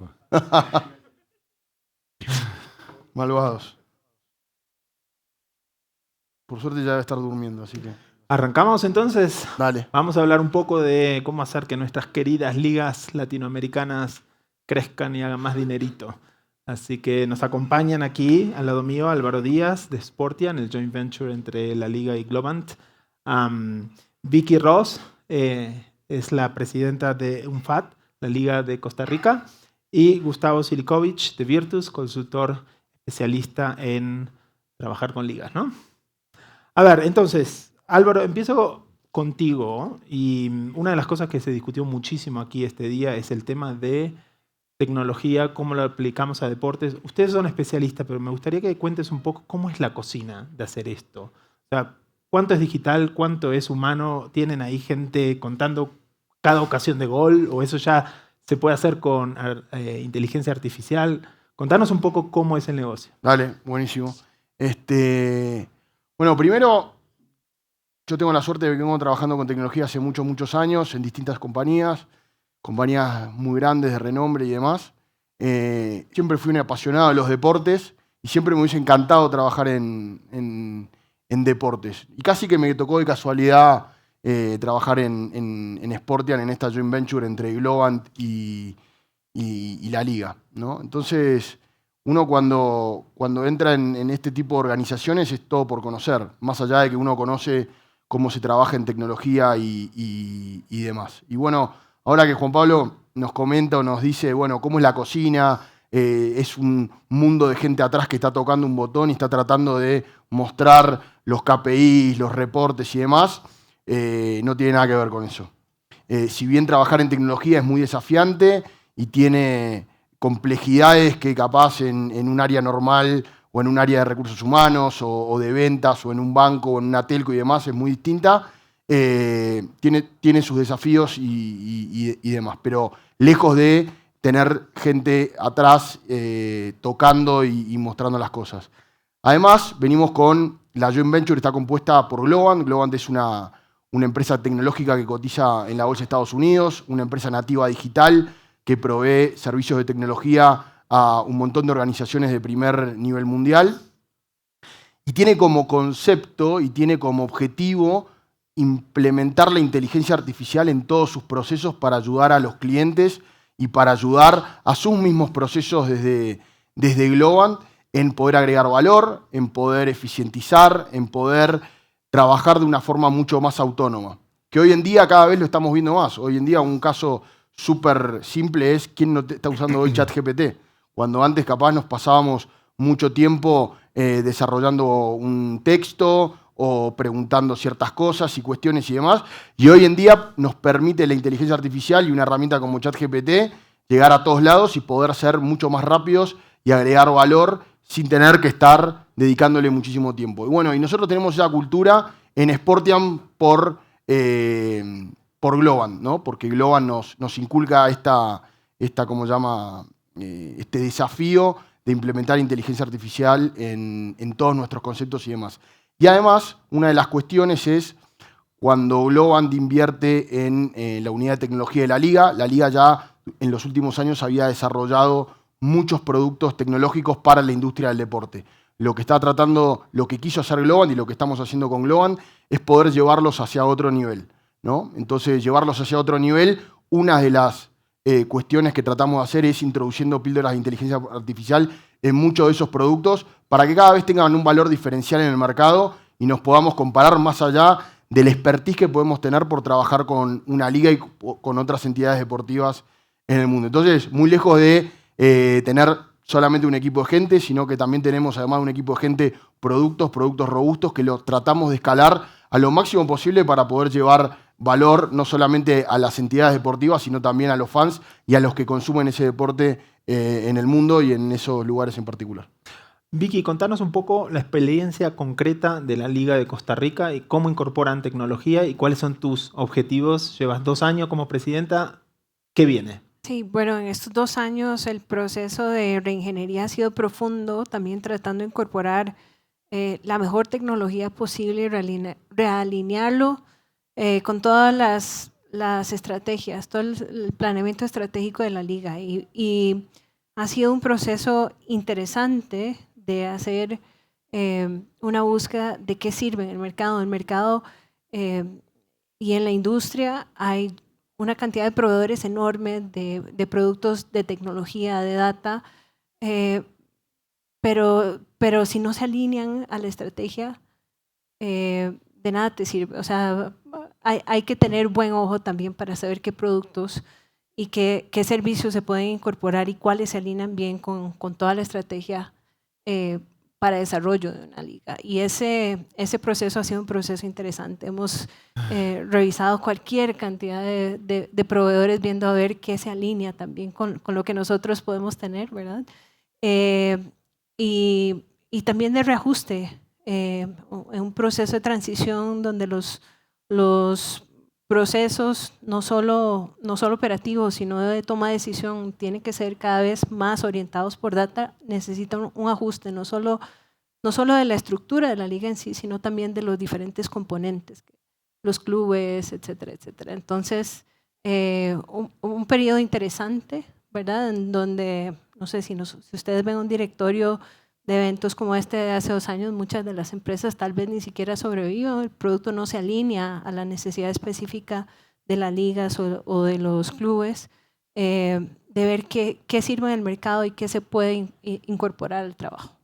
dijo. Malvados. Por suerte ya debe estar durmiendo, así que... ¿Arrancamos entonces? Dale. Vamos a hablar un poco de cómo hacer que nuestras queridas ligas latinoamericanas crezcan y hagan más dinerito. Así que nos acompañan aquí, al lado mío, Álvaro Díaz de Sportian, el joint venture entre la Liga y Globant. Vicky Ross es la presidenta de UNFAT, la Liga de Costa Rica. Y Gustavo Silikovich de Virtus, consultor especialista en trabajar con ligas, ¿no? A ver, entonces, Álvaro, empiezo contigo. Y una de las cosas que se discutió muchísimo aquí este día es el tema de tecnología, cómo lo aplicamos a deportes. Ustedes son especialistas, pero me gustaría que cuentes un poco cómo es la cocina de hacer esto. O sea, ¿cuánto es digital? ¿Cuánto es humano? ¿Tienen ahí gente contando cada ocasión de gol? ¿O eso ya se puede hacer con inteligencia artificial? Contanos un poco cómo es el negocio. Dale, buenísimo. Bueno, primero, yo tengo la suerte de que vengo trabajando con tecnología hace muchos años en distintas compañías muy grandes de renombre y demás. Siempre fui un apasionado de los deportes y siempre me hubiese encantado trabajar en deportes. Y casi que me tocó de casualidad trabajar en Sportian, en esta joint venture entre Globant y la Liga, ¿no? Entonces, uno cuando entra en este tipo de organizaciones es todo por conocer, más allá de que uno conoce cómo se trabaja en tecnología y demás. Y bueno, ahora que Juan Pablo nos comenta o nos dice, bueno, cómo es la cocina, es un mundo de gente atrás que está tocando un botón y está tratando de mostrar los KPIs, los reportes y demás, no tiene nada que ver con eso. Si bien trabajar en tecnología es muy desafiante y tiene complejidades que capaz en un área normal o en un área de recursos humanos o de ventas o en un banco o en una telco y demás es muy distinta, tiene sus desafíos y demás, pero lejos de tener gente atrás tocando y mostrando las cosas. Además, venimos con la joint venture, está compuesta por Globant. Globant es una empresa tecnológica que cotiza en la bolsa de Estados Unidos, una empresa nativa digital que provee servicios de tecnología a un montón de organizaciones de primer nivel mundial. Y tiene como concepto y tiene como objetivo implementar la inteligencia artificial en todos sus procesos para ayudar a los clientes y para ayudar a sus mismos procesos desde Globant en poder agregar valor, en poder eficientizar, en poder trabajar de una forma mucho más autónoma. Que hoy en día cada vez lo estamos viendo más. Hoy en día un caso súper simple es quién no está usando hoy ChatGPT. Cuando antes capaz nos pasábamos mucho tiempo desarrollando un texto o preguntando ciertas cosas y cuestiones y demás. Y hoy en día nos permite la inteligencia artificial y una herramienta como ChatGPT llegar a todos lados y poder ser mucho más rápidos y agregar valor sin tener que estar dedicándole muchísimo tiempo. Y bueno, y nosotros tenemos esa cultura en Sportian por Globant, ¿no? Porque Globant nos inculca ¿cómo se llama? Este desafío de implementar inteligencia artificial en todos nuestros conceptos y demás. Y además, una de las cuestiones es cuando Globant invierte en la unidad de tecnología de la Liga ya en los últimos años había desarrollado muchos productos tecnológicos para la industria del deporte. Lo que quiso hacer Globant y lo que estamos haciendo con Globant es poder llevarlos hacia otro nivel, ¿no? Entonces, llevarlos hacia otro nivel, una de las cuestiones que tratamos de hacer es introduciendo píldoras de inteligencia artificial en muchos de esos productos para que cada vez tengan un valor diferencial en el mercado y nos podamos comparar más allá del expertise que podemos tener por trabajar con una liga y con otras entidades deportivas en el mundo. Entonces, muy lejos de tener solamente un equipo de gente, sino que también tenemos además un equipo de gente, productos robustos que los tratamos de escalar a lo máximo posible para poder llevar valor no solamente a las entidades deportivas, sino también a los fans y a los que consumen ese deporte en el mundo y en esos lugares en particular. Vicky, contanos un poco la experiencia concreta de la Liga de Costa Rica y cómo incorporan tecnología y cuáles son tus objetivos. Llevas 2 años como presidenta. ¿Qué viene? Sí, bueno, en estos 2 años el proceso de reingeniería ha sido profundo, también tratando de incorporar la mejor tecnología posible y realinearlo con todas las estrategias, todo el planeamiento estratégico de la liga. Y ha sido un proceso interesante de hacer una búsqueda de qué sirve en el mercado. En el mercado y en la industria hay una cantidad de proveedores enormes de productos de tecnología, de data, pero si no se alinean a la estrategia, de nada te sirve. O sea, hay que tener buen ojo también para saber qué productos y qué servicios se pueden incorporar y cuáles se alinean bien con toda la estrategia para desarrollo de una liga. Y ese proceso ha sido un proceso interesante. Hemos revisado cualquier cantidad de proveedores viendo a ver qué se alinea también con lo que nosotros podemos tener, ¿verdad? Y también de reajuste, en un proceso de transición donde los procesos, no solo operativos, sino de toma de decisión, tienen que ser cada vez más orientados por data, necesitan un ajuste, no solo de la estructura de la liga en sí, sino también de los diferentes componentes, los clubes, etcétera, etcétera. Entonces, un periodo interesante, ¿verdad? En donde, no sé si ustedes ven un directorio de eventos como este de hace 2 años, muchas de las empresas tal vez ni siquiera sobreviven, el producto no se alinea a la necesidad específica de las ligas o de los clubes, de ver qué sirve en el mercado y qué se puede incorporar al trabajo.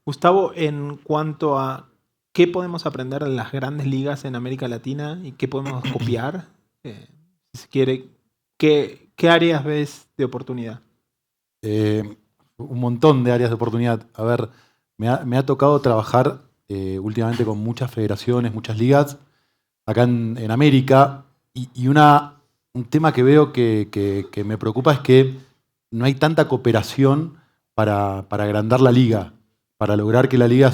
Gustavo, en cuanto a qué podemos aprender de las grandes ligas en América Latina y qué podemos copiar, si se quiere, ¿qué áreas ves de oportunidad? Un montón de áreas de oportunidad. A ver, me ha tocado trabajar últimamente con muchas federaciones, muchas ligas, acá en América, y un tema que veo que me preocupa es que no hay tanta cooperación para agrandar la liga, para lograr que la liga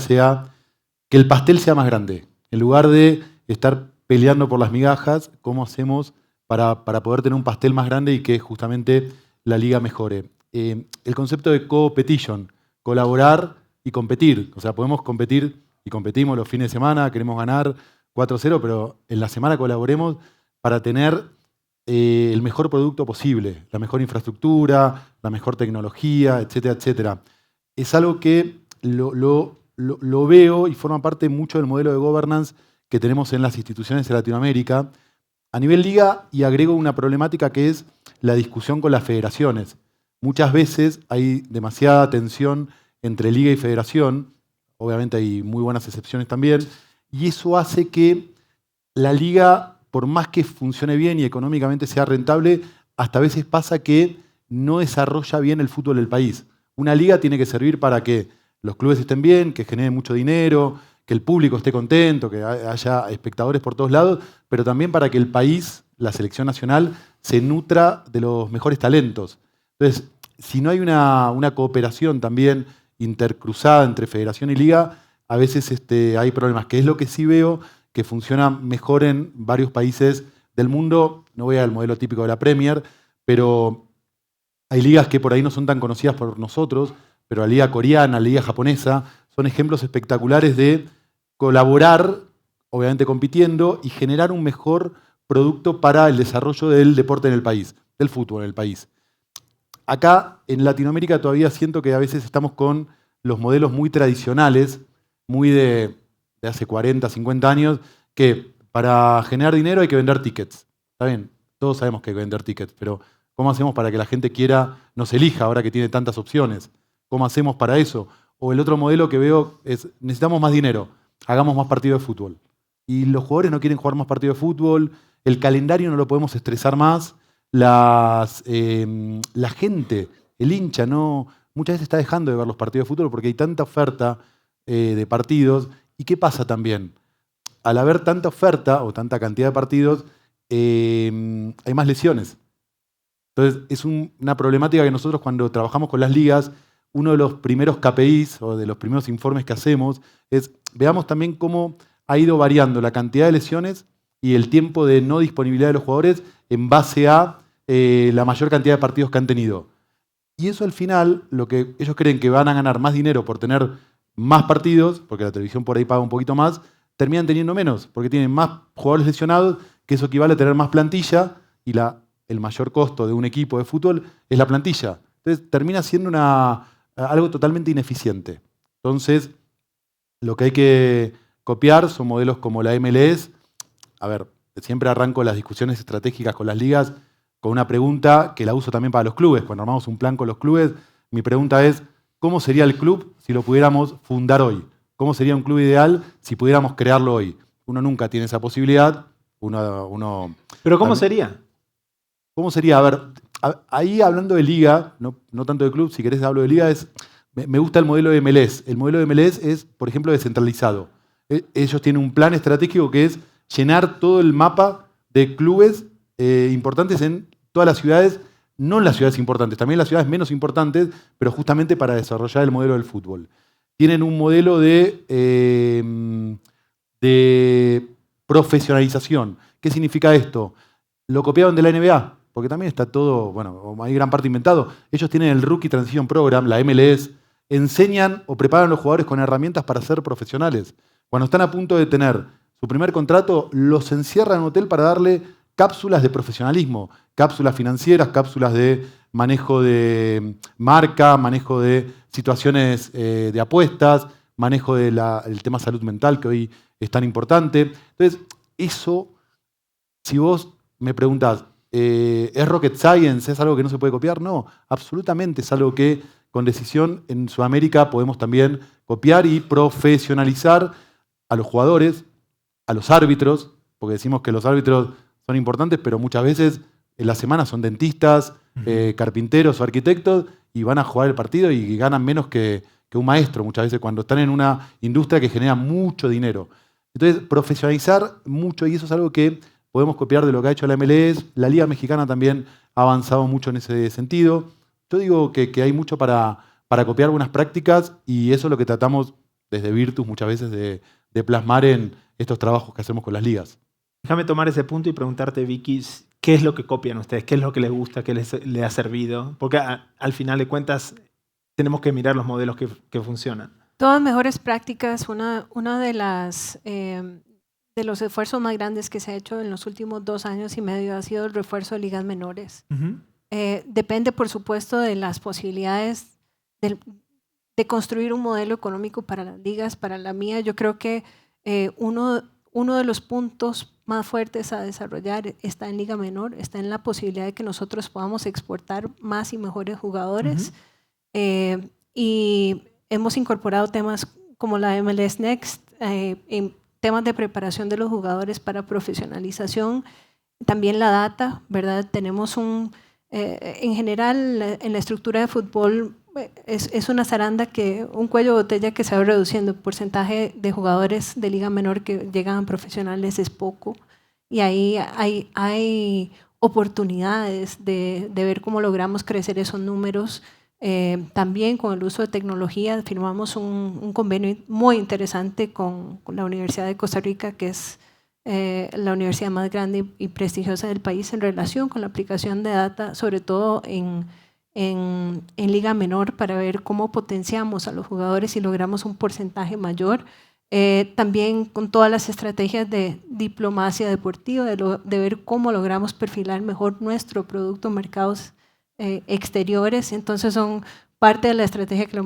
que el pastel sea más grande. En lugar de estar peleando por las migajas, ¿cómo hacemos para poder tener un pastel más grande y que justamente la liga mejore? El concepto de competition, colaborar y competir. O sea, podemos competir y competimos los fines de semana, queremos ganar 4-0, pero en la semana colaboremos para tener el mejor producto posible, la mejor infraestructura, la mejor tecnología, etcétera, etcétera. Es algo que lo veo y forma parte mucho del modelo de governance que tenemos en las instituciones de Latinoamérica a nivel liga, y agrego una problemática que es la discusión con las federaciones. Muchas veces hay demasiada tensión entre liga y federación, obviamente hay muy buenas excepciones también, y eso hace que la liga, por más que funcione bien y económicamente sea rentable, hasta a veces pasa que no desarrolla bien el fútbol del país. Una liga tiene que servir para que los clubes estén bien, que generen mucho dinero, que el público esté contento, que haya espectadores por todos lados, pero también para que el país, la selección nacional, se nutra de los mejores talentos. Entonces, si no hay una cooperación también intercruzada entre federación y liga, a veces hay problemas, que es lo que sí veo que funciona mejor en varios países del mundo. No voy al modelo típico de la Premier, pero hay ligas que por ahí no son tan conocidas por nosotros, pero la liga coreana, la liga japonesa, son ejemplos espectaculares de colaborar, obviamente compitiendo, y generar un mejor producto para el desarrollo del deporte en el país, del fútbol en el país. Acá en Latinoamérica todavía siento que a veces estamos con los modelos muy tradicionales, muy de hace 40, 50 años, que para generar dinero hay que vender tickets. ¿Está bien? Todos sabemos que hay que vender tickets, pero ¿cómo hacemos para que la gente nos elija ahora que tiene tantas opciones? ¿Cómo hacemos para eso? O el otro modelo que veo es, necesitamos más dinero, hagamos más partidos de fútbol. Y los jugadores no quieren jugar más partidos de fútbol, el calendario no lo podemos estresar más, la gente, el hincha, muchas veces está dejando de ver los partidos de fútbol porque hay tanta oferta de partidos. ¿Y qué pasa también? Al haber tanta oferta o tanta cantidad de partidos, hay más lesiones. Entonces, es una problemática que nosotros cuando trabajamos con las ligas, uno de los primeros KPIs o de los primeros informes que hacemos es, veamos también cómo ha ido variando la cantidad de lesiones y el tiempo de no disponibilidad de los jugadores en base a la mayor cantidad de partidos que han tenido. Y eso al final, lo que ellos creen que van a ganar más dinero por tener más partidos, porque la televisión por ahí paga un poquito más, terminan teniendo menos, porque tienen más jugadores lesionados, que eso equivale a tener más plantilla, y el mayor costo de un equipo de fútbol es la plantilla. Entonces termina siendo algo totalmente ineficiente. Entonces, lo que hay que copiar son modelos como la MLS. A ver, siempre arranco las discusiones estratégicas con las ligas con una pregunta que la uso también para los clubes. Cuando armamos un plan con los clubes, mi pregunta es, ¿cómo sería el club si lo pudiéramos fundar hoy? ¿Cómo sería un club ideal si pudiéramos crearlo hoy? Uno nunca tiene esa posibilidad. ¿Pero cómo sería? ¿Cómo sería? A ver, ahí hablando de liga, no tanto de club, si querés hablo de liga, me gusta el modelo de MLS. El modelo de MLS es, por ejemplo, descentralizado. Ellos tienen un plan estratégico que es llenar todo el mapa de clubes importantes en todas las ciudades, no en las ciudades importantes, también en las ciudades menos importantes, pero justamente para desarrollar el modelo del fútbol. Tienen un modelo de profesionalización. ¿Qué significa esto? Lo copiaron de la NBA, porque también está todo, bueno, hay gran parte inventado. Ellos tienen el Rookie Transition Program, la MLS, enseñan o preparan a los jugadores con herramientas para ser profesionales. Cuando están a punto de tener su primer contrato, los encierran en un hotel para darle cápsulas de profesionalismo, cápsulas financieras, cápsulas de manejo de marca, manejo de situaciones de apuestas, manejo del tema salud mental, que hoy es tan importante. Entonces, eso, si vos me preguntás, ¿es rocket science? ¿Es algo que no se puede copiar? No, absolutamente es algo que con decisión en Sudamérica podemos también copiar y profesionalizar a los jugadores, a los árbitros, porque decimos que los árbitros son importantes, pero muchas veces en la semana son dentistas, carpinteros o arquitectos y van a jugar el partido y ganan menos que un maestro muchas veces cuando están en una industria que genera mucho dinero. Entonces, profesionalizar mucho, y eso es algo que podemos copiar de lo que ha hecho la MLS. La Liga Mexicana también ha avanzado mucho en ese sentido. Yo digo que hay mucho para copiar buenas prácticas, y eso es lo que tratamos desde Virtus muchas veces de plasmar en estos trabajos que hacemos con las ligas. Déjame tomar ese punto y preguntarte, Vicky, ¿qué es lo que copian ustedes? ¿Qué es lo que les gusta? ¿Qué les ha servido? Porque al final de cuentas tenemos que mirar los modelos que funcionan. Todas mejores prácticas, una de los esfuerzos más grandes que se ha hecho en los últimos 2 años y medio ha sido el refuerzo de ligas menores. Depende, por supuesto, de las posibilidades de construir un modelo económico para las ligas. Para la mía, yo creo que uno de los puntos más fuertes a desarrollar está en Liga Menor, está en la posibilidad de que nosotros podamos exportar más y mejores jugadores. Y hemos incorporado temas como la MLS Next, en temas de preparación de los jugadores para profesionalización, también la data, ¿verdad? Tenemos en general, en la estructura de fútbol, es una zaranda un cuello de botella que se va reduciendo. El porcentaje de jugadores de liga menor que llegan a profesionales es poco, y ahí hay oportunidades de ver cómo logramos crecer esos números. También con el uso de tecnología firmamos un convenio muy interesante con la Universidad de Costa Rica, que es la universidad más grande y prestigiosa del país en relación con la aplicación de data, sobre todo en liga menor, para ver cómo potenciamos a los jugadores y logramos un porcentaje mayor. También con todas las estrategias de diplomacia deportiva, de ver cómo logramos perfilar mejor nuestro producto en mercados exteriores. Entonces son parte de la estrategia que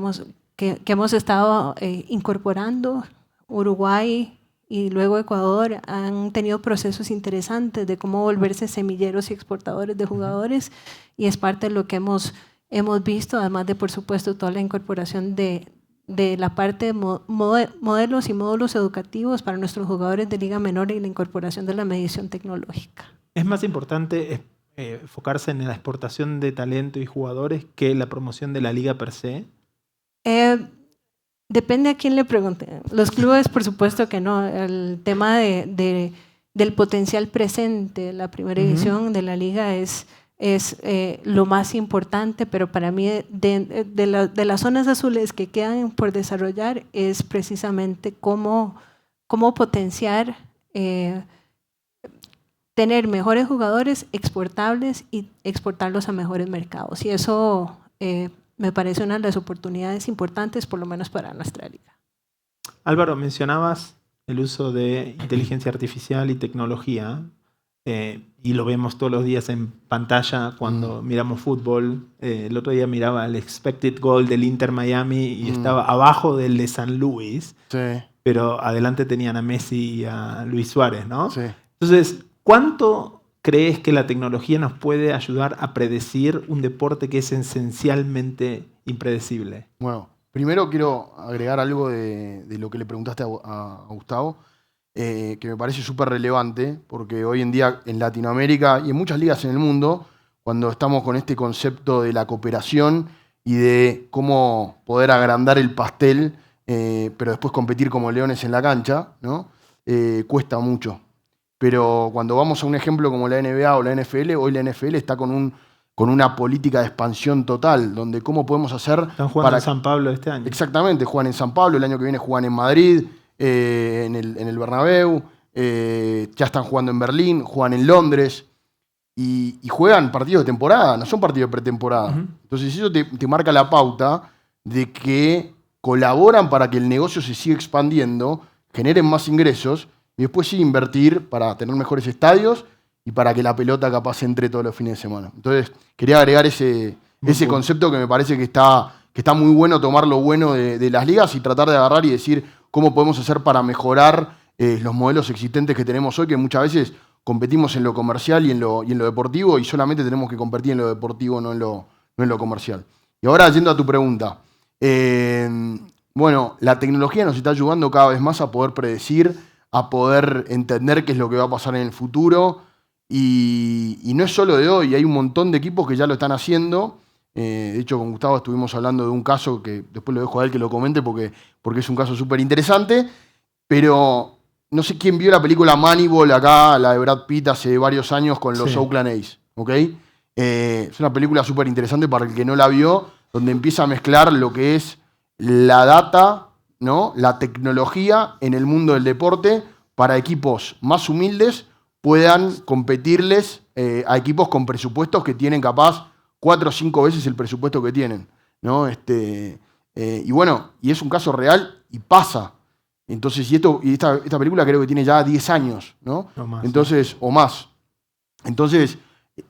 hemos estado incorporando. Uruguay y luego Ecuador han tenido procesos interesantes de cómo volverse semilleros y exportadores de jugadores, y es parte de lo que hemos visto, además de, por supuesto, toda la incorporación de la parte de modelos y módulos educativos para nuestros jugadores de liga menor y la incorporación de la medición tecnológica. ¿Es más importante enfocarse en la exportación de talento y jugadores que la promoción de la liga per se? Depende a quién le pregunte. Los clubes, por supuesto que no. El tema del potencial presente, la primera edición de la liga es lo más importante, pero para mí de las zonas azules que quedan por desarrollar es precisamente cómo potenciar, tener mejores jugadores exportables y exportarlos a mejores mercados. Y eso me parece una de las oportunidades importantes, por lo menos para nuestra liga. Álvaro, mencionabas el uso de inteligencia artificial y tecnología, y lo vemos todos los días en pantalla cuando miramos fútbol. El otro día miraba el expected goal del Inter Miami y estaba abajo del de San Luis, Sí, pero adelante tenían a Messi y a Luis Suárez, ¿no? sí. Entonces, ¿cuánto crees que la tecnología nos puede ayudar a predecir un deporte que es esencialmente impredecible? Bueno, primero quiero agregar algo de lo que le preguntaste a Gustavo, que me parece súper relevante, porque hoy en día en Latinoamérica y en muchas ligas en el mundo, cuando estamos con este concepto de la cooperación y de cómo poder agrandar el pastel, pero después competir como leones en la cancha, ¿no? Cuesta mucho. Pero cuando vamos a un ejemplo como la NBA o la NFL, hoy la NFL está con una política de expansión total, donde cómo podemos hacer... Están jugando en San Pablo este año. Exactamente, juegan en San Pablo, el año que viene juegan en Madrid, en el Bernabéu, ya están jugando en Berlín, juegan en Londres, y juegan partidos de temporada, no son partidos de pretemporada. Entonces eso te marca la pauta de que colaboran para que el negocio se siga expandiendo, generen más ingresos, y después sí invertir para tener mejores estadios y para que la pelota capaz entre todos los fines de semana. Entonces, quería agregar ese concepto que me parece que está muy bueno, tomar lo bueno de las ligas y tratar de agarrar y decir cómo podemos hacer para mejorar los modelos existentes que tenemos hoy, que muchas veces competimos en lo comercial y en lo deportivo, y solamente tenemos que competir en lo deportivo, no en lo comercial. Y ahora, yendo a tu pregunta, bueno, la tecnología nos está ayudando cada vez más a poder predecir, a poder entender qué es lo que va a pasar en el futuro, y no es solo de hoy, hay un montón de equipos que ya lo están haciendo. De hecho, con Gustavo estuvimos hablando de un caso que después lo dejo a él que lo comente porque es un caso súper interesante, pero no sé quién vio la película Moneyball acá, la de Brad Pitt hace varios años con los Oakland A's, ¿ok? Es una película súper interesante para el que no la vio, donde empieza a mezclar lo que es la data, ¿no? La tecnología en el mundo del deporte para equipos más humildes puedan competirles a equipos con presupuestos que tienen capaz 4 o 5 veces el presupuesto que tienen, ¿no? Y bueno, y es un caso real y pasa. Entonces, esta película creo que tiene ya 10 años, ¿no? O más. Entonces, o más. Entonces,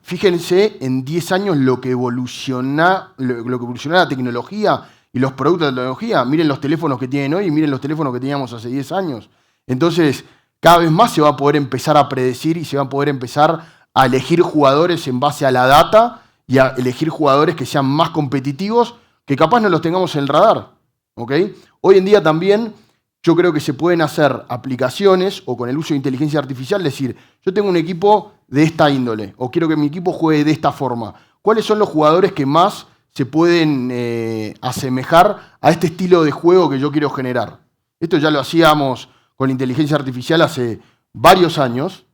fíjense en 10 años lo que evoluciona la tecnología y los productos de tecnología. Miren los teléfonos que tienen hoy y miren los teléfonos que teníamos hace 10 años. Entonces, cada vez más se va a poder empezar a predecir y se va a poder empezar a elegir jugadores en base a la data y a elegir jugadores que sean más competitivos, que capaz no los tengamos en el radar, ¿ok? Hoy en día también yo creo que se pueden hacer aplicaciones o con el uso de inteligencia artificial, decir, yo tengo un equipo de esta índole o quiero que mi equipo juegue de esta forma. ¿Cuáles son los jugadores que más se pueden asemejar a este estilo de juego que yo quiero generar? Esto ya lo hacíamos con la inteligencia artificial hace varios años,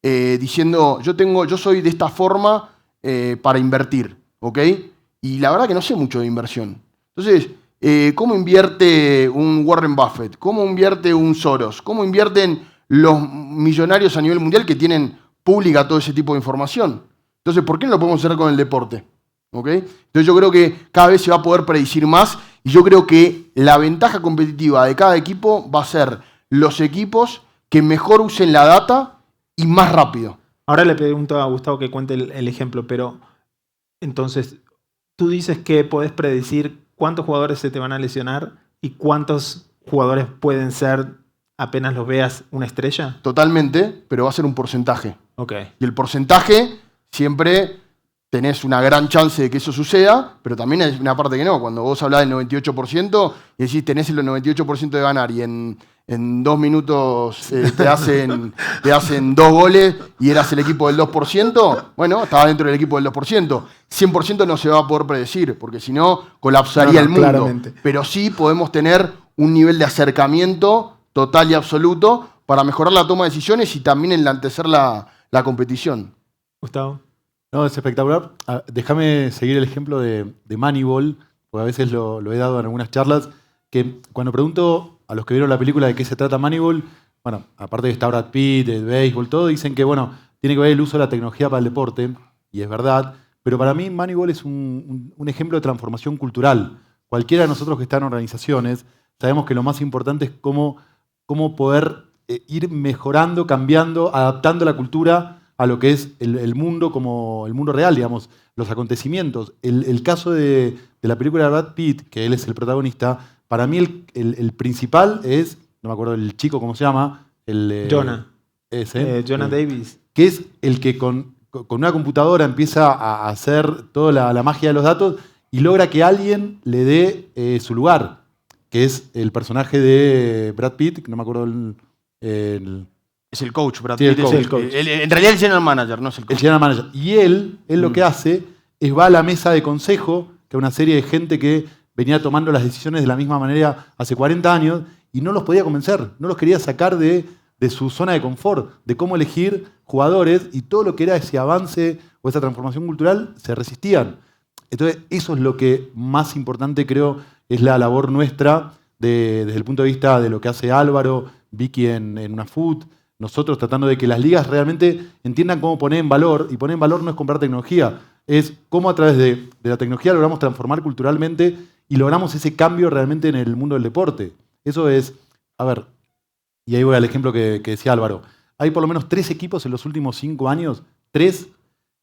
diciendo, yo soy de esta forma para invertir, ¿ok? Y la verdad que no sé mucho de inversión. Entonces, ¿cómo invierte un Warren Buffett? ¿Cómo invierte un Soros? ¿Cómo invierten los millonarios a nivel mundial que tienen pública todo ese tipo de información? Entonces, ¿por qué no lo podemos hacer con el deporte? ¿Ok? Entonces yo creo que cada vez se va a poder predecir más y yo creo que la ventaja competitiva de cada equipo va a ser los equipos que mejor usen la data y más rápido. Ahora le pregunto a Gustavo que cuente el ejemplo, pero entonces, tú dices que podés predecir cuántos jugadores se te van a lesionar y cuántos jugadores pueden ser, apenas los veas, una estrella. Totalmente, pero va a ser un porcentaje. Ok. Y el porcentaje siempre tenés una gran chance de que eso suceda, pero también hay una parte que no. Cuando vos hablás del 98% y decís tenés el 98% de ganar y en 2 minutos te hacen 2 goles y eras el equipo del 2%, bueno, estabas dentro del equipo del 2%. 100% no se va a poder predecir, porque si no colapsaría el mundo. Claramente. Pero sí podemos tener un nivel de acercamiento total y absoluto para mejorar la toma de decisiones y también enlantecer la competición. Gustavo. No, es espectacular. Déjame seguir el ejemplo de Moneyball, porque a veces lo he dado en algunas charlas, que cuando pregunto a los que vieron la película de qué se trata Moneyball, bueno, aparte de que está Brad Pitt, el béisbol, todo, dicen que, bueno, tiene que ver el uso de la tecnología para el deporte, y es verdad, pero para mí Moneyball es un ejemplo de transformación cultural. Cualquiera de nosotros que está en organizaciones, sabemos que lo más importante es cómo cómo poder ir mejorando, cambiando, adaptando la cultura a lo que es el mundo como el mundo real, digamos, los acontecimientos. El caso de la película de Brad Pitt, que él es el protagonista, para mí el principal es, no me acuerdo el chico cómo se llama, Jonah. Jonah Davis. Que es el que con una computadora empieza a hacer toda la magia de los datos y logra que alguien le dé su lugar, que es el personaje de Brad Pitt, que no me acuerdo Es el coach, Brad Sí, Pitt. el coach. En realidad el general manager, no es el coach. el general manager. Y él lo que hace es va a la mesa de consejo, que es una serie de gente que venía tomando las decisiones de la misma manera hace 40 años y no los podía convencer, no los quería sacar de su zona de confort, de cómo elegir jugadores, y todo lo que era ese avance o esa transformación cultural se resistían. Entonces, eso es lo que más importante creo es la labor nuestra desde el punto de vista de lo que hace Álvaro, Vicky en UNAFUT, nosotros tratando de que las ligas realmente entiendan cómo poner en valor, y poner en valor no es comprar tecnología, es cómo a través de la tecnología logramos transformar culturalmente y logramos ese cambio realmente en el mundo del deporte. Eso es, a ver, y ahí voy al ejemplo que decía Álvaro, hay por lo menos 3 equipos en los últimos 5 años, 3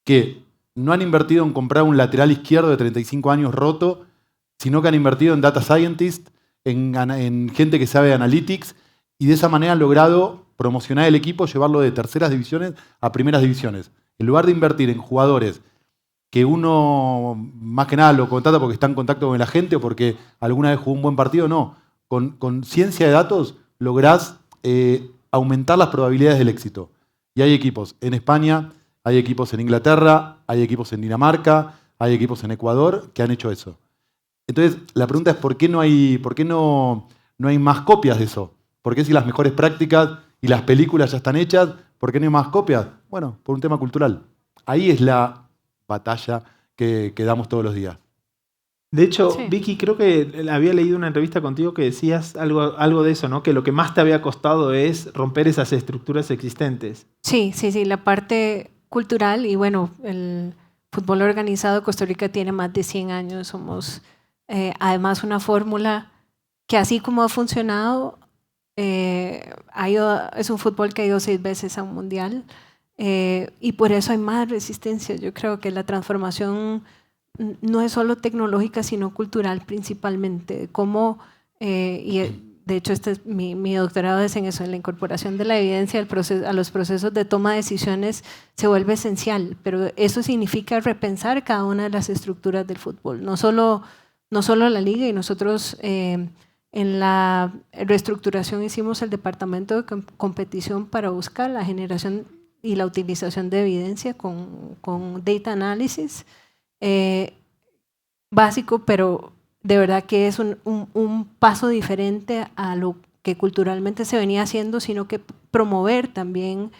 que no han invertido en comprar un lateral izquierdo de 35 años roto, sino que han invertido en data scientists, en gente que sabe de analytics, y de esa manera han logrado promocionar el equipo, llevarlo de terceras divisiones a primeras divisiones. En lugar de invertir en jugadores que uno más que nada lo contrata porque está en contacto con la gente o porque alguna vez jugó un buen partido, no. Con ciencia de datos lográs aumentar las probabilidades del éxito. Y hay equipos en España, hay equipos en Inglaterra, hay equipos en Dinamarca, hay equipos en Ecuador que han hecho eso. Entonces, la pregunta es ¿por qué no hay más copias de eso? ¿Por qué si las mejores prácticas y las películas ya están hechas, por qué no hay más copias? Bueno, por un tema cultural. Ahí es la batalla que damos todos los días. De hecho, Sí. Vicky, creo que había leído una entrevista contigo que decías algo de eso, ¿no? Que lo que más te había costado es romper esas estructuras existentes. Sí, la parte cultural y bueno, el fútbol organizado de Costa Rica tiene más de 100 años. Somos además una fórmula que así como ha funcionado, es un fútbol que ha ido 6 veces a un mundial y por eso hay más resistencia. Yo creo que la transformación no es solo tecnológica, sino cultural principalmente. Cómo, de hecho, mi doctorado es en eso, en la incorporación de la evidencia a los procesos de toma de decisiones se vuelve esencial, pero eso significa repensar cada una de las estructuras del fútbol, no solo la liga, y nosotros en la reestructuración hicimos el departamento de competición para buscar la generación y la utilización de evidencia con data analysis, básico, pero de verdad que es un paso diferente a lo que culturalmente se venía haciendo, sino que promover también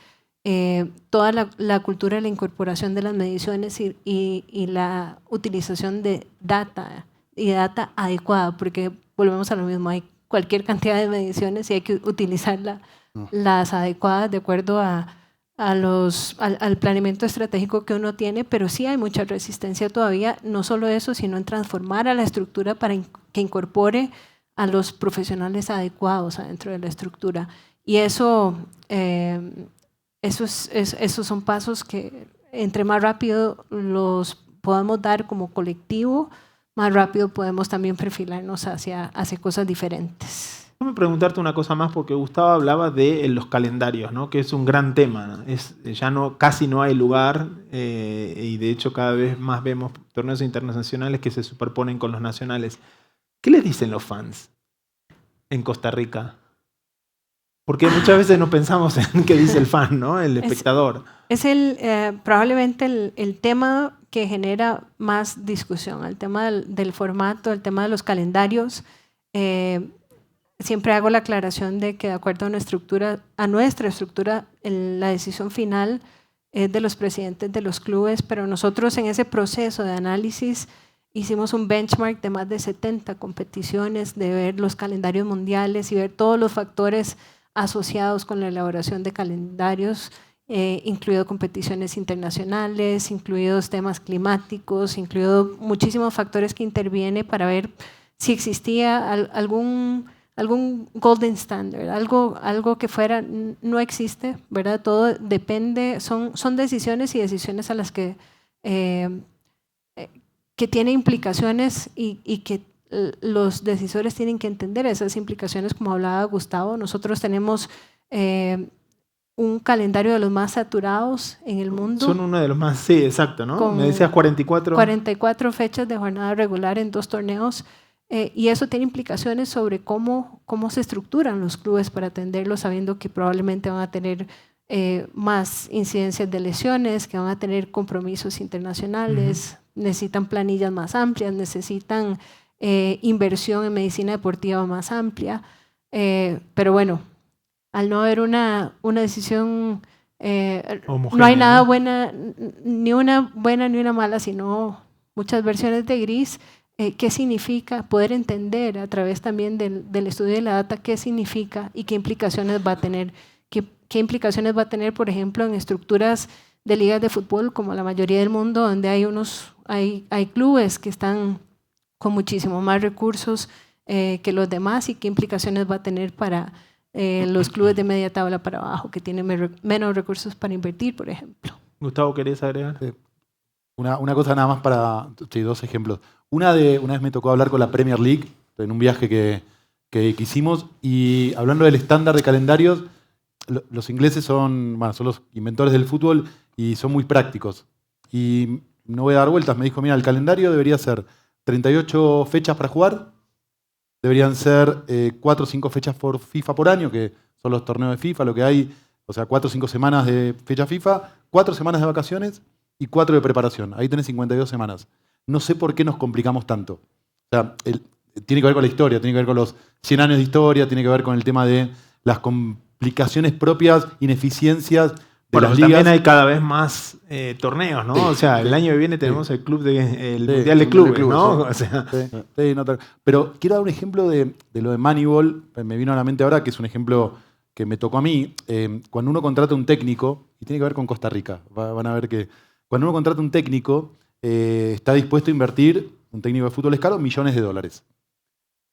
toda la cultura de la incorporación de las mediciones y la utilización de data y data adecuada, porque volvemos a lo mismo, hay cualquier cantidad de mediciones y hay que utilizar las adecuadas de acuerdo al planeamiento estratégico que uno tiene, pero sí hay mucha resistencia todavía, no solo eso, sino en transformar a la estructura para que incorpore a los profesionales adecuados adentro de la estructura. Y esos son pasos que entre más rápido los podamos dar como colectivo, más rápido podemos también perfilarnos hacia cosas diferentes. Déjame preguntarte una cosa más, porque Gustavo hablaba de los calendarios, ¿no? Que es un gran tema, ¿no? Ya casi no hay lugar y de hecho cada vez más vemos torneos internacionales que se superponen con los nacionales. ¿Qué les dicen los fans en Costa Rica? Porque muchas veces no pensamos en qué dice el fan, ¿no? El espectador. Es probablemente el tema que genera más discusión, el tema del formato, el tema de los calendarios. Siempre hago la aclaración de que de acuerdo a nuestra estructura, la decisión final es de los presidentes de los clubes, pero nosotros en ese proceso de análisis hicimos un benchmark de más de 70 competiciones, de ver los calendarios mundiales y ver todos los factores asociados con la elaboración de calendarios, incluido competiciones internacionales, incluidos temas climáticos, incluido muchísimos factores que intervienen para ver si existía algún algún golden standard, algo que fuera, no existe, ¿verdad? Todo depende, son decisiones y decisiones a las que tienen implicaciones y que los decisores tienen que entender esas implicaciones, como hablaba Gustavo. Nosotros tenemos un calendario de los más saturados en el mundo. Son uno de los más, sí, exacto, ¿no? Me decías 44. 44 fechas de jornada regular en 2 torneos. Y eso tiene implicaciones sobre cómo se estructuran los clubes para atenderlos, sabiendo que probablemente van a tener más incidencias de lesiones, que van a tener compromisos internacionales, necesitan planillas más amplias, necesitan inversión en medicina deportiva más amplia. Pero bueno, al no haber una decisión, no hay nada buena, ni una buena ni una mala, sino muchas versiones de gris. ¿Qué significa? Poder entender a través también del estudio de la data qué significa y qué implicaciones va a tener. ¿Qué implicaciones va a tener, por ejemplo, en estructuras de ligas de fútbol como la mayoría del mundo, donde hay clubes que están con muchísimo más recursos que los demás, y qué implicaciones va a tener para los clubes de media tabla para abajo, que tienen menos recursos para invertir, por ejemplo? Gustavo, ¿querías agregar? Una cosa nada más para... Sí, 2 ejemplos. Una vez me tocó hablar con la Premier League en un viaje que hicimos, y hablando del estándar de calendarios, los ingleses son los inventores del fútbol y son muy prácticos. Y no voy a dar vueltas, me dijo, mira, el calendario debería ser 38 fechas para jugar, deberían ser 4 o 5 fechas por FIFA por año, que son los torneos de FIFA, lo que hay, o sea, 4 o 5 semanas de fecha FIFA, 4 semanas de vacaciones y 4 de preparación. Ahí tenés 52 semanas. No sé por qué nos complicamos tanto. O sea, tiene que ver con la historia, tiene que ver con los 100 años de historia, tiene que ver con el tema de las complicaciones propias, ineficiencias de las ligas. También hay cada vez más torneos, ¿no? Sí, o sea, el año que viene tenemos el Mundial de Clubes, ¿no? O sea. Pero quiero dar un ejemplo de lo de Moneyball, me vino a la mente ahora, que es un ejemplo que me tocó a mí. Cuando uno contrata un técnico, y tiene que ver con Costa Rica, van a ver que cuando uno contrata un técnico, está dispuesto a invertir, un técnico de fútbol es caro, millones de dólares.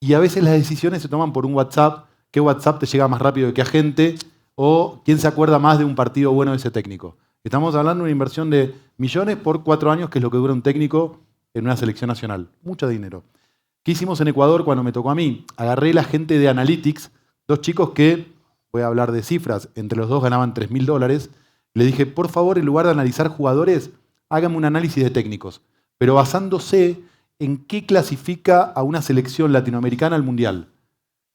Y a veces las decisiones se toman por un WhatsApp. ¿Qué WhatsApp te llega más rápido de qué agente? ¿O quién se acuerda más de un partido bueno de ese técnico? Estamos hablando de una inversión de millones por 4 años, que es lo que dura un técnico en una selección nacional. Mucho dinero. ¿Qué hicimos en Ecuador cuando me tocó a mí? Agarré la gente de Analytics, 2 chicos que, voy a hablar de cifras, entre los 2 ganaban $3.000. Le dije, por favor, en lugar de analizar jugadores, hágame un análisis de técnicos, pero basándose en qué clasifica a una selección latinoamericana al Mundial.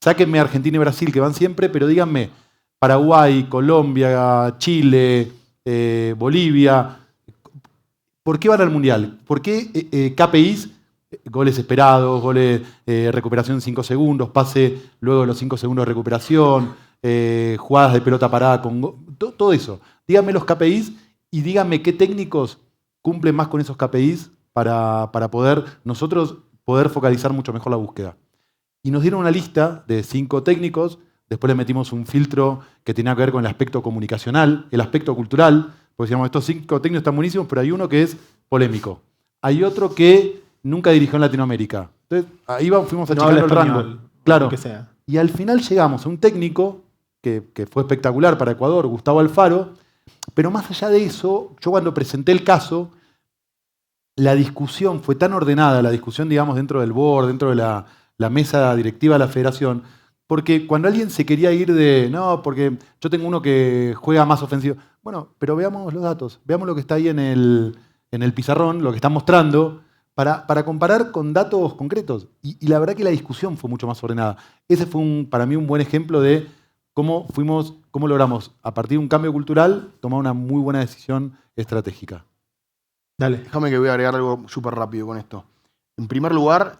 Sáquenme Argentina y Brasil, que van siempre, pero díganme Paraguay, Colombia, Chile, Bolivia. ¿Por qué van al Mundial? ¿Por qué KPIs, goles esperados, goles recuperación en 5 segundos, pase luego de los 5 segundos de recuperación, jugadas de pelota parada, todo eso? Díganme los KPIs y díganme qué técnicos cumplen más con esos KPIs para nosotros poder focalizar mucho mejor la búsqueda. Y nos dieron una lista de 5 técnicos, después le metimos un filtro que tenía que ver con el aspecto comunicacional, el aspecto cultural, porque decíamos, estos 5 técnicos están buenísimos, pero hay uno que es polémico. Hay otro que nunca dirigió en Latinoamérica. Entonces, ahí fuimos achicando el rango. Claro. Que sea. Y al final llegamos a un técnico que fue espectacular para Ecuador, Gustavo Alfaro, pero más allá de eso, yo cuando presenté el caso, la discusión fue tan ordenada, la discusión, digamos, dentro del board, dentro de la mesa directiva de la federación, porque cuando alguien se quería ir no, porque yo tengo uno que juega más ofensivo. Bueno, pero veamos los datos, veamos lo que está ahí en el pizarrón, lo que están mostrando, para comparar con datos concretos. Y la verdad que la discusión fue mucho más ordenada. Ese fue para mí un buen ejemplo de cómo logramos, a partir de un cambio cultural, tomar una muy buena decisión estratégica. Dale. Déjame que voy a agregar algo súper rápido con esto. En primer lugar,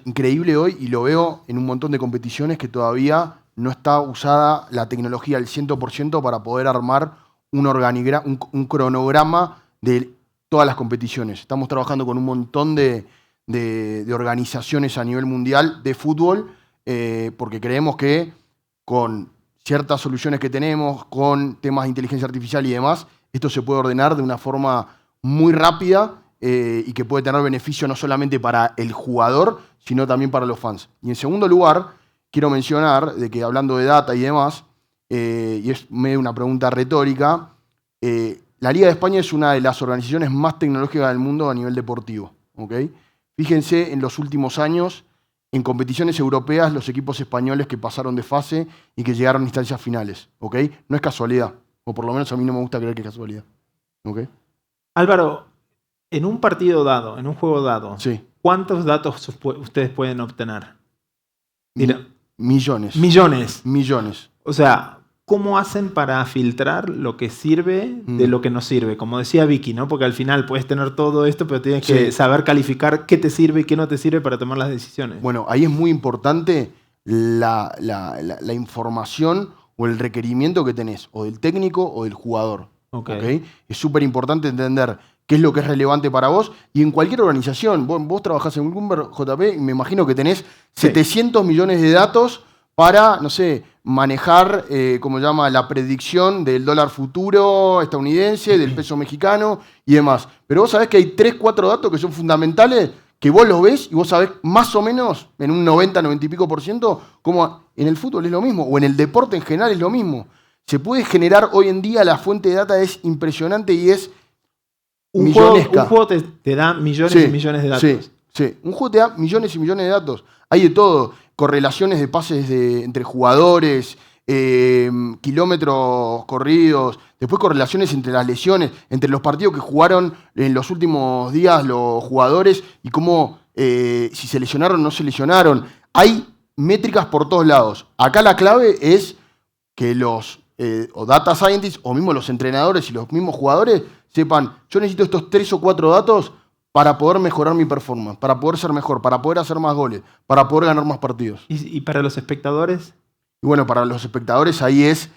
increíble hoy, y lo veo en un montón de competiciones, que todavía no está usada la tecnología al 100% para poder armar un cronograma de todas las competiciones. Estamos trabajando con un montón de organizaciones a nivel mundial de fútbol, porque creemos que con ciertas soluciones que tenemos, con temas de inteligencia artificial y demás, esto se puede ordenar de una forma muy rápida y que puede tener beneficio no solamente para el jugador, sino también para los fans. Y en segundo lugar, quiero mencionar, de que hablando de data y demás, y es medio una pregunta retórica, la Liga de España es una de las organizaciones más tecnológicas del mundo a nivel deportivo. ¿Okay? Fíjense en los últimos años, en competiciones europeas, los equipos españoles que pasaron de fase y que llegaron a instancias finales. ¿Okay? No es casualidad, o por lo menos a mí no me gusta creer que es casualidad. ¿Okay? Álvaro, en un partido dado, en un juego dado, Sí. ¿cuántos datos ustedes pueden obtener? Millones. Millones. O sea, ¿cómo hacen para filtrar lo que sirve de lo que no sirve? Como decía Vicky, ¿no? Porque al final puedes tener todo esto, pero tienes que saber calificar qué te sirve y qué no te sirve para tomar las decisiones. Bueno, ahí es muy importante la información o el requerimiento que tenés, o del técnico o del jugador. ¿Okay? Es súper importante entender qué es lo que es relevante para vos. Y en cualquier organización, vos trabajás en Bloomberg, JP, y me imagino que tenés 700 millones de datos para, no sé, manejar, como se llama, la predicción del dólar futuro estadounidense, del peso mexicano y demás. Pero vos sabés que hay 3, 4 datos que son fundamentales, que vos los ves y vos sabés más o menos, en un 90, 90 y pico %, como en el fútbol es lo mismo, o en el deporte en general es lo mismo. Se puede generar hoy en día, la fuente de data es impresionante y es millonesca. Un juego te da millones y millones de datos. Sí, un juego te da millones y millones de datos. Hay de todo, correlaciones de pases entre jugadores, kilómetros corridos, después correlaciones entre las lesiones, entre los partidos que jugaron en los últimos días los jugadores y cómo, si se lesionaron o no se lesionaron. Hay métricas por todos lados. Acá la clave es que los o data scientists o mismo los entrenadores y los mismos jugadores sepan, yo necesito estos 3 o 4 datos para poder mejorar mi performance, para poder ser mejor, para poder hacer más goles, para poder ganar más partidos. ¿Y para los espectadores? Y bueno, para los espectadores ahí es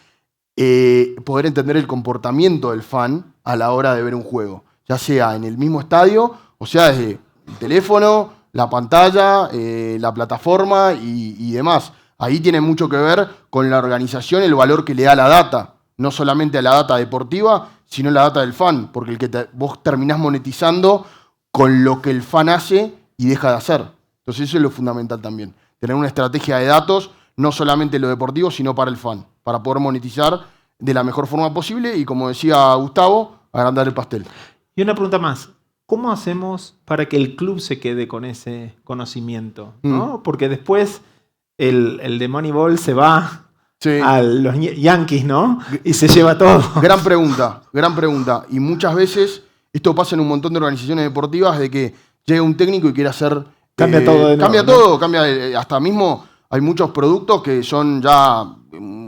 poder entender el comportamiento del fan a la hora de ver un juego, ya sea en el mismo estadio, o sea desde el teléfono, la pantalla, la plataforma y demás. Ahí tiene mucho que ver con la organización, el valor que le da la data. No solamente a la data deportiva, sino a la data del fan. Porque vos terminás monetizando con lo que el fan hace y deja de hacer. Entonces eso es lo fundamental también. Tener una estrategia de datos, no solamente en lo deportivo, sino para el fan. Para poder monetizar de la mejor forma posible y, como decía Gustavo, agrandar el pastel. Y una pregunta más. ¿Cómo hacemos para que el club se quede con ese conocimiento? ¿No? Porque después el de Moneyball se va a los Yankees, ¿no? Y se lleva todo. Gran pregunta, gran pregunta. Y muchas veces esto pasa en un montón de organizaciones deportivas, de que llega un técnico y quiere hacer... Cambia todo de nuevo, Cambia todo, cambia hasta mismo... Hay muchos productos que son ya...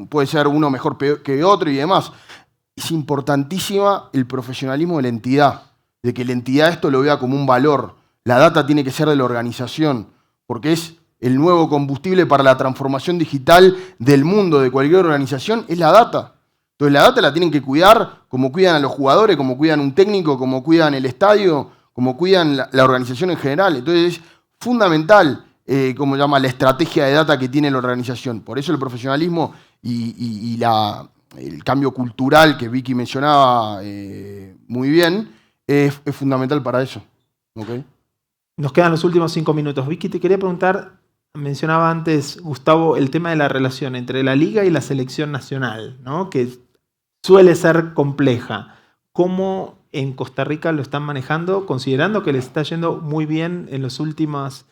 Puede ser uno mejor que otro y demás. Es importantísima el profesionalismo de la entidad. De que la entidad esto lo vea como un valor. La data tiene que ser de la organización. Porque es el nuevo combustible para la transformación digital del mundo, de cualquier organización, es la data. Entonces la data la tienen que cuidar como cuidan a los jugadores, como cuidan un técnico, como cuidan el estadio, como cuidan la organización en general. Entonces es fundamental, como llama, la estrategia de data que tiene la organización. Por eso el profesionalismo y el cambio cultural que Vicky mencionaba muy bien, es fundamental para eso. ¿Okay? Nos quedan los últimos 5 minutos. Vicky, te quería preguntar, mencionaba antes, Gustavo, el tema de la relación entre la liga y la selección nacional, ¿no? Que suele ser compleja. ¿Cómo en Costa Rica lo están manejando, considerando que les está yendo muy bien en las últimas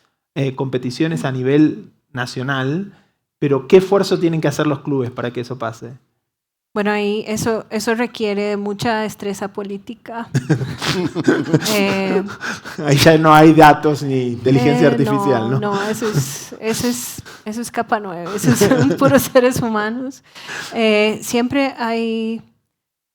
competiciones a nivel nacional? Pero ¿qué esfuerzo tienen que hacer los clubes para que eso pase? Bueno, ahí eso requiere de mucha destreza política. Ahí ya no hay datos ni inteligencia artificial, ¿no? No, eso es capa 9, eso son puros seres humanos. Siempre hay...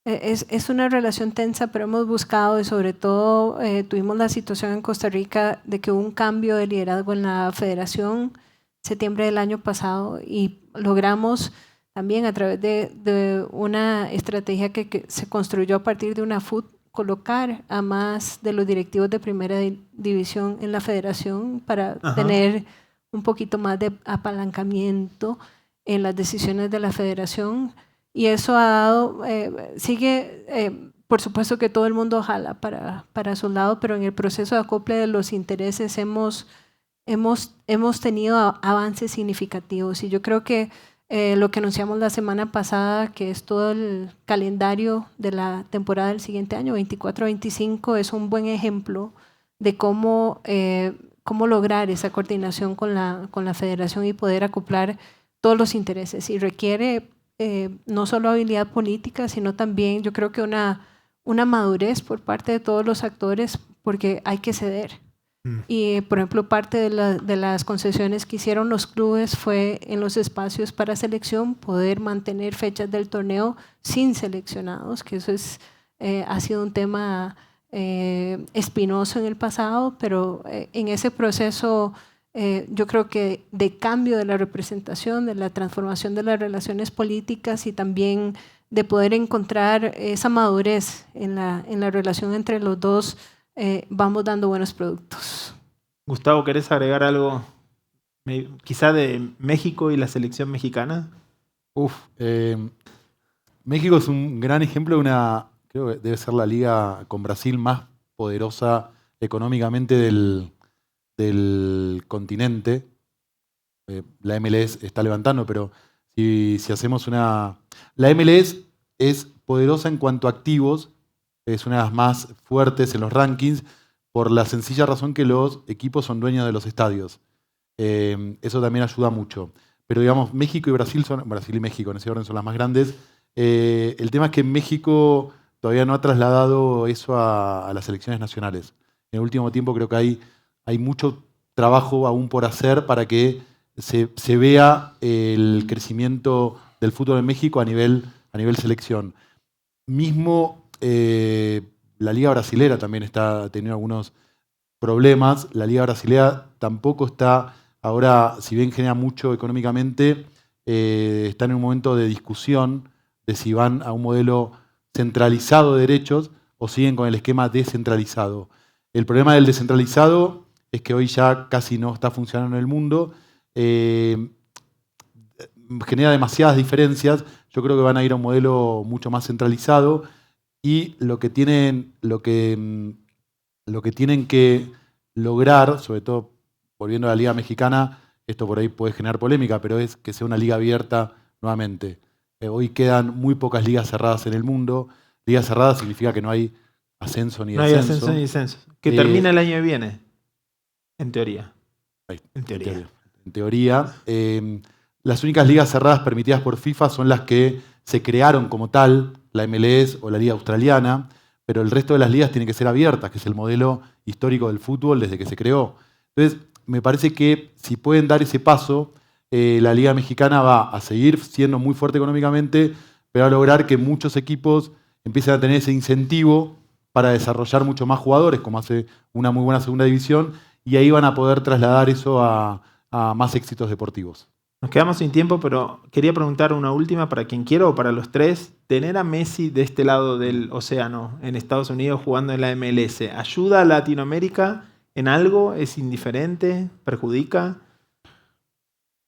Es una relación tensa, pero hemos buscado, y sobre todo tuvimos la situación en Costa Rica de que hubo un cambio de liderazgo en la federación septiembre del año pasado y logramos también a través de una estrategia que se construyó a partir de una FUT, colocar a más de los directivos de primera división en la federación para tener un poquito más de apalancamiento en las decisiones de la federación. Y eso ha dado, sigue por supuesto que todo el mundo jala para su lado, pero en el proceso de acople de los intereses hemos tenido avances significativos. Y yo creo que lo que anunciamos la semana pasada, que es todo el calendario de la temporada del siguiente año, 24-25, es un buen ejemplo de cómo lograr esa coordinación con la federación y poder acoplar todos los intereses. Y requiere no solo habilidad política, sino también yo creo que una madurez por parte de todos los actores, porque hay que ceder. Y, por ejemplo, parte de las concesiones que hicieron los clubes fue en los espacios para selección poder mantener fechas del torneo sin seleccionados, que eso ha sido un tema espinoso en el pasado, pero en ese proceso yo creo que de cambio de la representación, de la transformación de las relaciones políticas y también de poder encontrar esa madurez en la relación entre los dos, vamos dando buenos productos. Gustavo, ¿querés agregar algo quizá de México y la selección mexicana? México es un gran ejemplo de creo que debe ser la liga con Brasil más poderosa económicamente del continente. La MLS está levantando, pero si hacemos la MLS es poderosa en cuanto a activos, es una de las más fuertes en los rankings, por la sencilla razón que los equipos son dueños de los estadios. Eso también ayuda mucho. Pero digamos, México y Brasil Brasil y México en ese orden son las más grandes. El tema es que México todavía no ha trasladado eso a las selecciones nacionales. En el último tiempo creo que hay mucho trabajo aún por hacer para que se vea el crecimiento del fútbol en México a nivel selección. Mismo la Liga Brasilera también está teniendo algunos problemas. La Liga Brasilera tampoco está, ahora, si bien genera mucho económicamente, está en un momento de discusión de si van a un modelo centralizado de derechos o siguen con el esquema descentralizado. El problema del descentralizado es que hoy ya casi no está funcionando en el mundo. Genera demasiadas diferencias. Yo creo que van a ir a un modelo mucho más centralizado y lo que tienen que lograr, sobre todo volviendo a la Liga Mexicana, esto por ahí puede generar polémica, pero es que sea una liga abierta nuevamente. Hoy quedan muy pocas ligas cerradas en el mundo. Ligas cerradas significa que no hay ascenso ni descenso. No hay ascenso ni descenso. Que termina el año que viene, en teoría. En teoría. Las únicas ligas cerradas permitidas por FIFA son las que se crearon como tal, la MLS o la Liga Australiana, pero el resto de las ligas tienen que ser abiertas, que es el modelo histórico del fútbol desde que se creó. Entonces, me parece que si pueden dar ese paso, la Liga Mexicana va a seguir siendo muy fuerte económicamente, pero va a lograr que muchos equipos empiecen a tener ese incentivo para desarrollar mucho más jugadores, como hace una muy buena segunda división, y ahí van a poder trasladar eso a más éxitos deportivos. Nos quedamos sin tiempo, pero quería preguntar una última para quien quiera o para los tres. Tener a Messi de este lado del océano, en Estados Unidos, jugando en la MLS, ¿ayuda a Latinoamérica en algo? ¿Es indiferente? ¿Perjudica?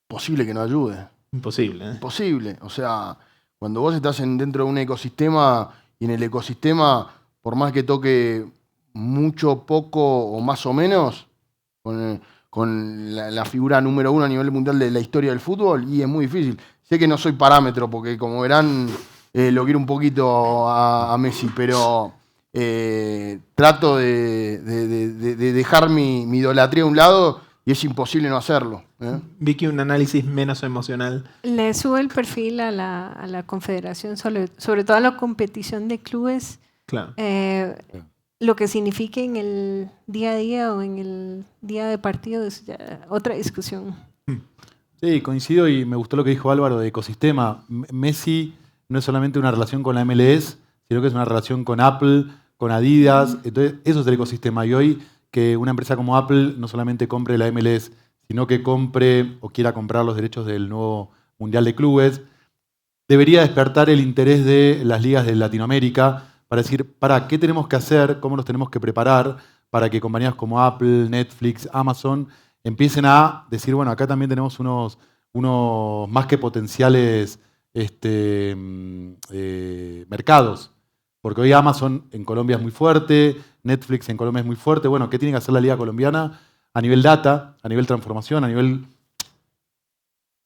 Posible que no ayude. Imposible. Imposible. O sea, cuando vos estás dentro de un ecosistema y en el ecosistema, por más que toque mucho, poco o más o menos, con la figura número uno a nivel mundial de la historia del fútbol, y es muy difícil. Sé que no soy parámetro, porque como verán, lo quiero un poquito a Messi, pero trato de dejar mi idolatría a un lado y es imposible no hacerlo. Vicky, un análisis menos emocional. Le sube el perfil a la confederación, sobre todo a la competición de clubes. Claro. Lo que signifique en el día a día o en el día de partido es ya otra discusión. Sí, coincido y me gustó lo que dijo Álvaro de ecosistema. Messi no es solamente una relación con la MLS, sino que es una relación con Apple, con Adidas. Entonces, eso es el ecosistema. Y hoy que una empresa como Apple no solamente compre la MLS, sino que compre o quiera comprar los derechos del nuevo Mundial de Clubes, debería despertar el interés de las ligas de Latinoamérica para decir, ¿qué tenemos que hacer? ¿Cómo nos tenemos que preparar para que compañías como Apple, Netflix, Amazon empiecen a decir, bueno, acá también tenemos unos más que potenciales mercados? Porque hoy Amazon en Colombia es muy fuerte, Netflix en Colombia es muy fuerte. Bueno, ¿qué tiene que hacer la liga colombiana a nivel data, a nivel transformación, a nivel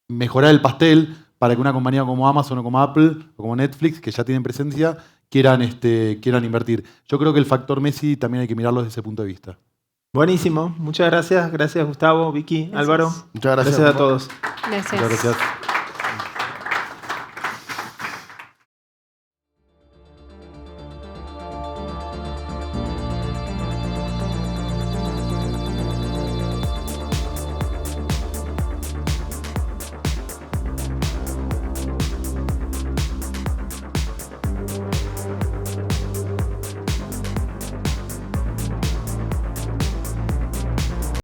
mejorar el pastel para que una compañía como Amazon o como Apple o como Netflix, que ya tienen presencia, quieran invertir? Yo creo que el factor Messi también hay que mirarlo desde ese punto de vista. Buenísimo. Muchas gracias. Gracias, Gustavo, Vicky, Gracias. Álvaro. Muchas gracias. Gracias a todos. Gracias. Muchas gracias.